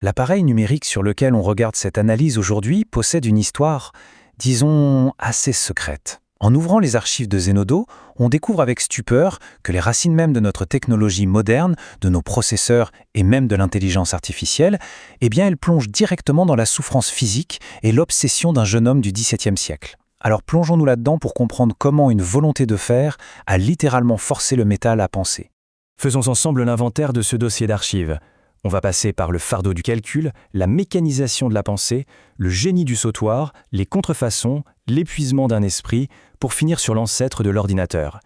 L'appareil numérique sur lequel on regarde cette analyse aujourd'hui possède une histoire, disons, assez secrète. En ouvrant les archives de Zenodo, on découvre avec stupeur que les racines mêmes de notre technologie moderne, de nos processeurs et même de l'intelligence artificielle, eh bien, elles plongent directement dans la souffrance physique et l'obsession d'un jeune homme du XVIIe siècle. Alors plongeons-nous là-dedans pour comprendre comment une volonté de faire a littéralement forcé le métal à penser. Faisons ensemble l'inventaire de ce dossier d'archives. On va passer par le fardeau du calcul, la mécanisation de la pensée, le génie du sautoir, les contrefaçons, l'épuisement d'un esprit, pour finir sur l'ancêtre de l'ordinateur.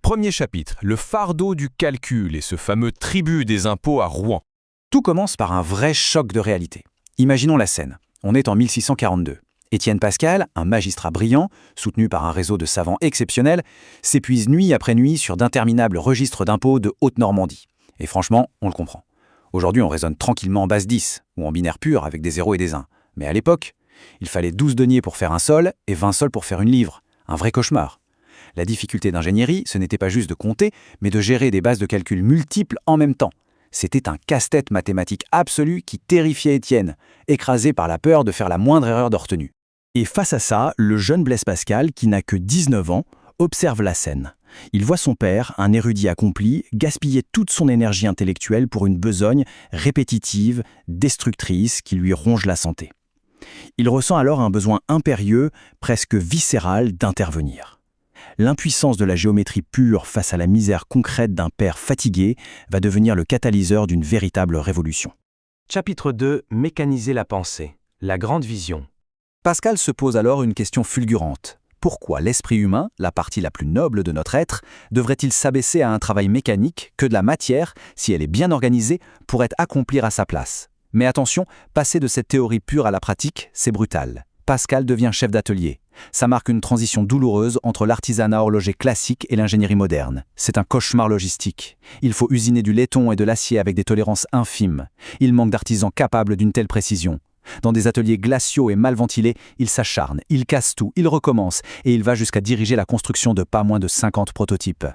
Premier chapitre, le fardeau du calcul et ce fameux tribut des impôts à Rouen. Tout commence par un vrai choc de réalité. Imaginons la scène. On est en 1642. Étienne Pascal, un magistrat brillant, soutenu par un réseau de savants exceptionnels, s'épuise nuit après nuit sur d'interminables registres d'impôts de Haute-Normandie. Et franchement, on le comprend. Aujourd'hui, on raisonne tranquillement en base 10, ou en binaire pur avec des 0 et des 1. Mais à l'époque, il fallait 12 deniers pour faire un sol et 20 sols pour faire une livre. Un vrai cauchemar. La difficulté d'ingénierie, ce n'était pas juste de compter, mais de gérer des bases de calcul multiples en même temps. C'était un casse-tête mathématique absolu qui terrifiait Étienne, écrasé par la peur de faire la moindre erreur de retenue. Et face à ça, le jeune Blaise Pascal, qui n'a que 19 ans, observe la scène. Il voit son père, un érudit accompli, gaspiller toute son énergie intellectuelle pour une besogne répétitive, destructrice, qui lui ronge la santé. Il ressent alors un besoin impérieux, presque viscéral, d'intervenir. L'impuissance de la géométrie pure face à la misère concrète d'un père fatigué va devenir le catalyseur d'une véritable révolution. Chapitre 2. Mécaniser la pensée. La grande vision. Pascal se pose alors une question fulgurante. Pourquoi l'esprit humain, la partie la plus noble de notre être, devrait-il s'abaisser à un travail mécanique que de la matière, si elle est bien organisée, pourrait accomplir à sa place? Mais attention, passer de cette théorie pure à la pratique, c'est brutal. Pascal devient chef d'atelier. Ça marque une transition douloureuse entre l'artisanat horloger classique et l'ingénierie moderne. C'est un cauchemar logistique. Il faut usiner du laiton et de l'acier avec des tolérances infimes. Il manque d'artisans capables d'une telle précision. Dans des ateliers glaciaux et mal ventilés, il s'acharne, il casse tout, il recommence, et il va jusqu'à diriger la construction de pas moins de 50 prototypes.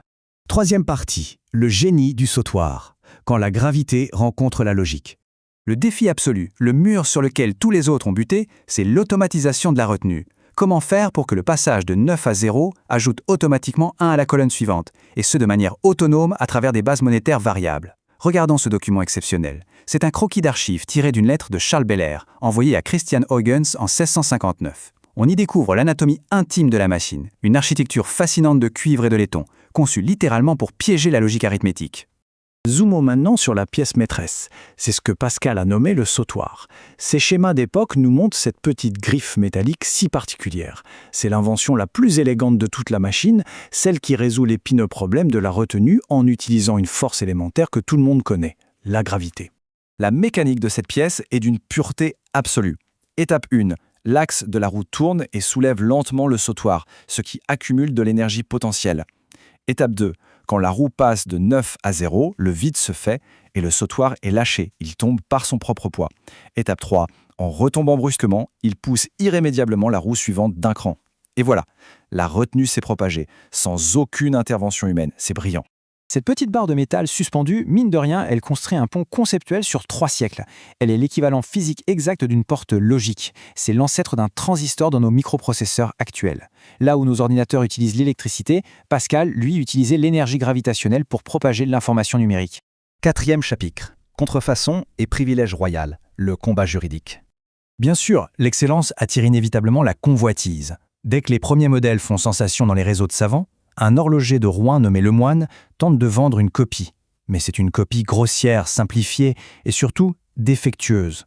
Troisième partie, le génie du sautoir, quand la gravité rencontre la logique. Le défi absolu, le mur sur lequel tous les autres ont buté, c'est l'automatisation de la retenue. Comment faire pour que le passage de 9 à 0 ajoute automatiquement 1 à la colonne suivante, et ce de manière autonome à travers des bases monétaires variables? Regardons ce document exceptionnel. C'est un croquis d'archives tiré d'une lettre de Charles Belair, envoyée à Christian Huygens en 1659. On y découvre l'anatomie intime de la machine, une architecture fascinante de cuivre et de laiton, conçue littéralement pour piéger la logique arithmétique. Zoomons maintenant sur la pièce maîtresse. C'est ce que Pascal a nommé le sautoir. Ces schémas d'époque nous montrent cette petite griffe métallique si particulière. C'est l'invention la plus élégante de toute la machine, celle qui résout l'épineux problème de la retenue en utilisant une force élémentaire que tout le monde connaît, la gravité. La mécanique de cette pièce est d'une pureté absolue. Étape 1. L'axe de la roue tourne et soulève lentement le sautoir, ce qui accumule de l'énergie potentielle. Étape 2. Quand la roue passe de 9 à 0, le vide se fait et le sautoir est lâché. Il tombe par son propre poids. Étape 3. En retombant brusquement, il pousse irrémédiablement la roue suivante d'un cran. Et voilà, la retenue s'est propagée, sans aucune intervention humaine. C'est brillant. Cette petite barre de métal suspendue, mine de rien, elle construit un pont conceptuel sur 3 siècles. Elle est l'équivalent physique exact d'une porte logique. C'est l'ancêtre d'un transistor dans nos microprocesseurs actuels. Là où nos ordinateurs utilisent l'électricité, Pascal, lui, utilisait l'énergie gravitationnelle pour propager l'information numérique. Quatrième chapitre. Contrefaçon et privilège royal. Le combat juridique. Bien sûr, l'excellence attire inévitablement la convoitise. Dès que les premiers modèles font sensation dans les réseaux de savants, un horloger de Rouen nommé Lemoine tente de vendre une copie. Mais c'est une copie grossière, simplifiée et surtout défectueuse.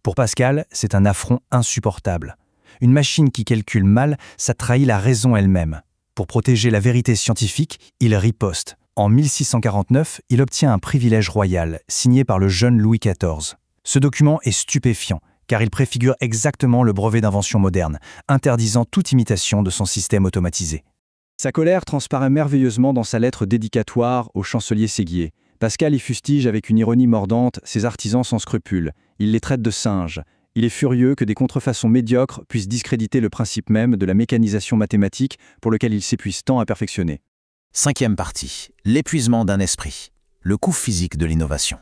Pour Pascal, c'est un affront insupportable. Une machine qui calcule mal, ça trahit la raison elle-même. Pour protéger la vérité scientifique, il riposte. En 1649, il obtient un privilège royal, signé par le jeune Louis XIV. Ce document est stupéfiant, car il préfigure exactement le brevet d'invention moderne, interdisant toute imitation de son système automatisé. Sa colère transparaît merveilleusement dans sa lettre dédicatoire au chancelier Séguier. Pascal y fustige avec une ironie mordante ses artisans sans scrupules. Il les traite de singes. Il est furieux que des contrefaçons médiocres puissent discréditer le principe même de la mécanisation mathématique pour lequel il s'épuise tant à perfectionner. Cinquième partie. L'épuisement d'un esprit. Le coût physique de l'innovation.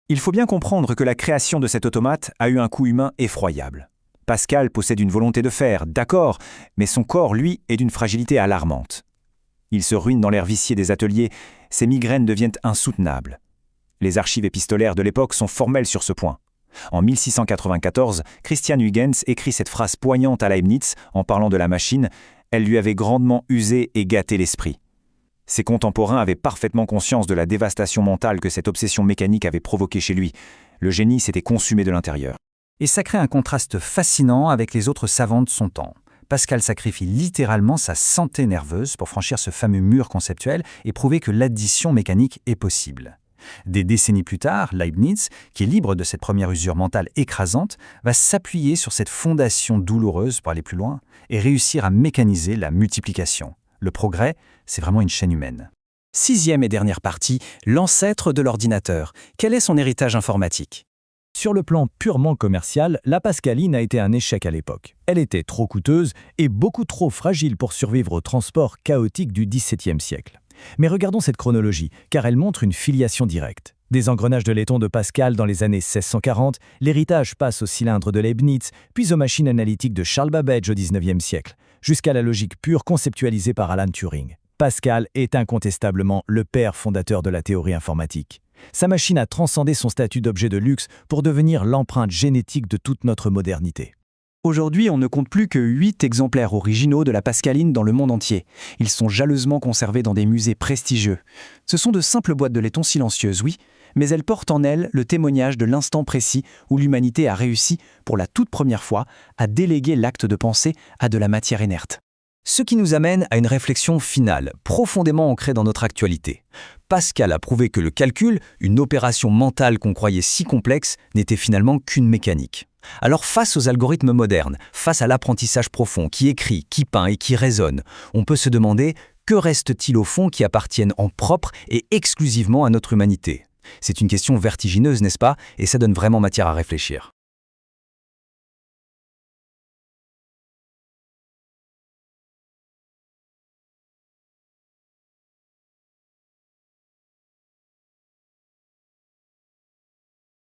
Il faut bien comprendre que la création de cet automate a eu un coût humain effroyable. Pascal possède une volonté de faire, d'accord, mais son corps, lui, est d'une fragilité alarmante. Il se ruine dans l'air vicié des ateliers, ses migraines deviennent insoutenables. Les archives épistolaires de l'époque sont formelles sur ce point. En 1694, Christian Huygens écrit cette phrase poignante à Leibniz en parlant de la machine. Elle lui avait grandement usé et gâté l'esprit. Ses contemporains avaient parfaitement conscience de la dévastation mentale que cette obsession mécanique avait provoquée chez lui. Le génie s'était consumé de l'intérieur. Et ça crée un contraste fascinant avec les autres savants de son temps. Pascal sacrifie littéralement sa santé nerveuse pour franchir ce fameux mur conceptuel et prouver que l'addition mécanique est possible. Des décennies plus tard, Leibniz, qui est libre de cette première usure mentale écrasante, va s'appuyer sur cette fondation douloureuse pour aller plus loin et réussir à mécaniser la multiplication. Le progrès, c'est vraiment une chaîne humaine. 6e et dernière partie, l'ancêtre de l'ordinateur. Quel est son héritage informatique ? Sur le plan purement commercial, la Pascaline a été un échec à l'époque. Elle était trop coûteuse et beaucoup trop fragile pour survivre au transport chaotique du XVIIe siècle. Mais regardons cette chronologie, car elle montre une filiation directe. Des engrenages de laiton de Pascal dans les années 1640, l'héritage passe au cylindre de Leibniz, puis aux machines analytiques de Charles Babbage au XIXe siècle, jusqu'à la logique pure conceptualisée par Alan Turing. Pascal est incontestablement le père fondateur de la théorie informatique. Sa machine a transcendé son statut d'objet de luxe pour devenir l'empreinte génétique de toute notre modernité. Aujourd'hui, on ne compte plus que 8 exemplaires originaux de la Pascaline dans le monde entier. Ils sont jalousement conservés dans des musées prestigieux. Ce sont de simples boîtes de laiton silencieuses, oui, mais elles portent en elles le témoignage de l'instant précis où l'humanité a réussi, pour la toute première fois, à déléguer l'acte de penser à de la matière inerte. Ce qui nous amène à une réflexion finale, profondément ancrée dans notre actualité. Pascal a prouvé que le calcul, une opération mentale qu'on croyait si complexe, n'était finalement qu'une mécanique. Alors face aux algorithmes modernes, face à l'apprentissage profond qui écrit, qui peint et qui raisonne, on peut se demander que reste-t-il au fond qui appartienne en propre et exclusivement à notre humanité ? C'est une question vertigineuse, n'est-ce pas ? Et ça donne vraiment matière à réfléchir.